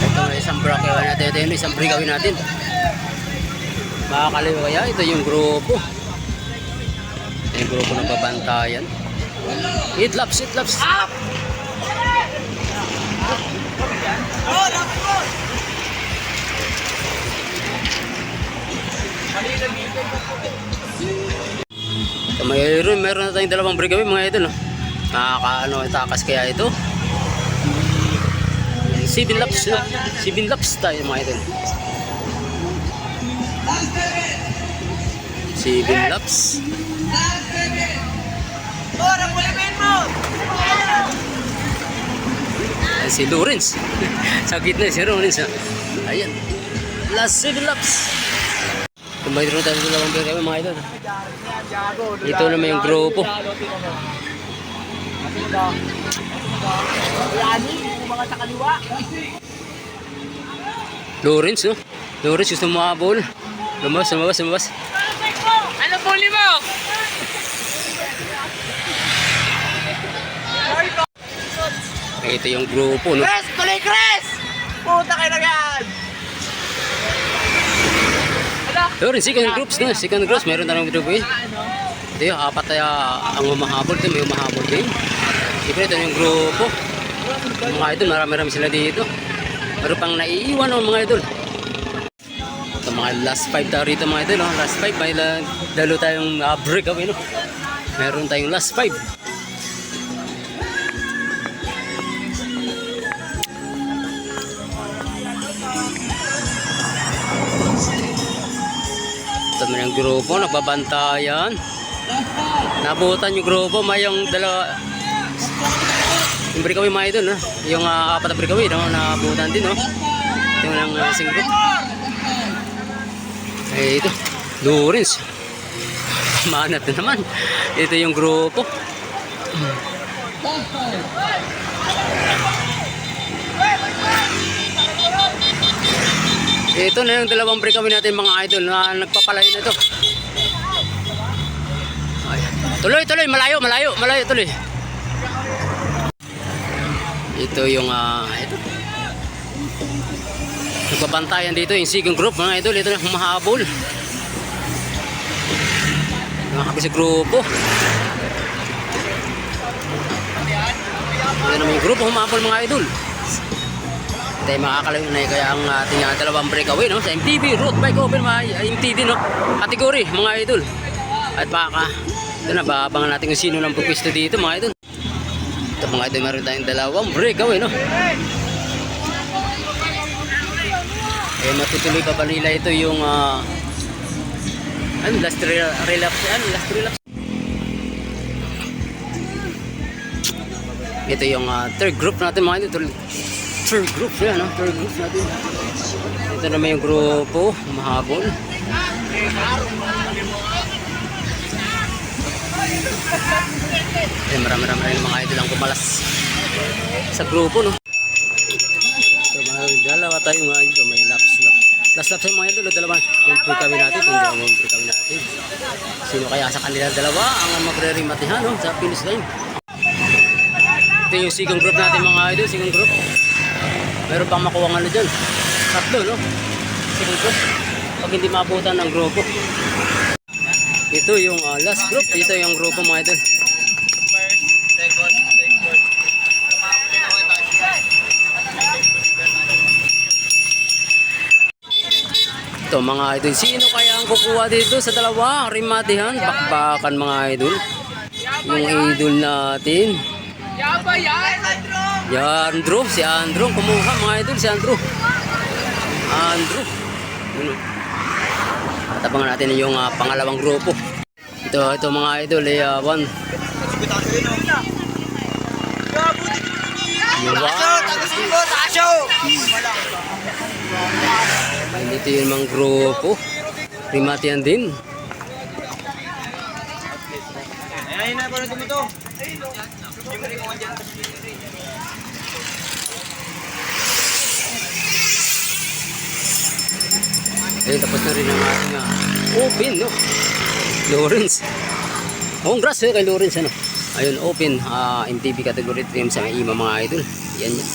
Ito na isang breakaway natin. Ito yung isang breakaway natin. Makakaliwa kaya. Ito yung grupo. Ito yung grupo ng babantayan. Hitlaps, hitlaps. Meron na tayong dalawang breakaway mga idol. Nakakaano, takas kaya ito. 7 laps, no? 7 laps tayo mga idol. 7 laps. Ayan, si Lawrence. Sa gitna si Lawrence. Ayan. Last 7 laps. Kumbay rin tayo sa dalawang breakaway mga idol. Ito naman yung grupo. Lawrence, no? Lawrence gusto mabol. Lumabas. Ano puli mo? Ito yung grupo, no? Chris! Tuloy, Chris! Puta kayo na yan! Lawrence, second groups, no? Second groups, meron na ng grupo eh. Ito yung apat na ang humahabol. Ito may humahabol din. Siyempre, ito yung grupo. Mga idol, marami-rami sila dito. Pero pang naiiwan ng mga idol. Ito mga last 5 tayo rito mga idol. No? Last 5, may dalo tayong breakaway. No? Meron tayong last 5. Ito naman yung grupo, nagbabantayan. Nabutan yung grupo, may yung dalawa. Yung breakaway mga idol, no? Yung apat na breakaway, no? Nabutan din, no? Ito yung sing group. Eh, ito. Lawrence. Manat na naman. Ito yung grupo. Ito na yung dalawang breakaway natin mga idol na nagpapalayo na ito. Tuloy, malayo tuloy. Ito yung ito. Nagbabantayan dito yung second group mga idol. Ito na humahabol. Nakakabis sa grupo. Ito naman yung grupo humahabol mga idol. Ito yung makakalayo na kaya ang ating dalawang breakaway, no? Sa MTB Road Bike Open mga MTB, no? Kategory mga idol. At baka ito na, baabangan natin kung sino lang pupisto dito mga idol. Ito mga idol, meron tayong dalawang breakaway, no? Eh, matutuloy pa ba nila ito yung last 3 laps. Ito yung third group natin mga idol. Third group yan, no? Third group natin. Ito naman yung grupo, mahabol. Eh, marami-rami rin mga idol ang kumalas sa grupo, no? So, dalawa tayong mga idol, may laps. Last laps yung mga idol, dalawa yung breakaway natin, yung dalawang breakaway natin. Sino kaya sa kanila dalawa ang magre-rematihan, no? Sa finish line. Ito yung second group natin mga idol, second group. Meron pang makuha ng ano dyan. Tatlo, no? Second group. Pag hindi mabutan ng grupo. Ito yung last group. Ito yung grupo mga idol. First, second, third. Ito mga idol. Sino kaya ang kukuha dito sa dalawa? Rimatihan. Bakbakan mga idol. Yung idol natin. Yaba yan! Andrew. Si Andrew. Kumuha mga idol. Si Andrew. Tabangan natin yung pangalawang grupo. Ito mga idol ay one. Ito yung mga grupo. Rimatian din. Ayun na, parang mo to. Eh, tapos na rin ang ating open, no? Lawrence. Congrats kay Lawrence, ano? Ayun, open MTB category trim sa ima mga idol. Yan yan.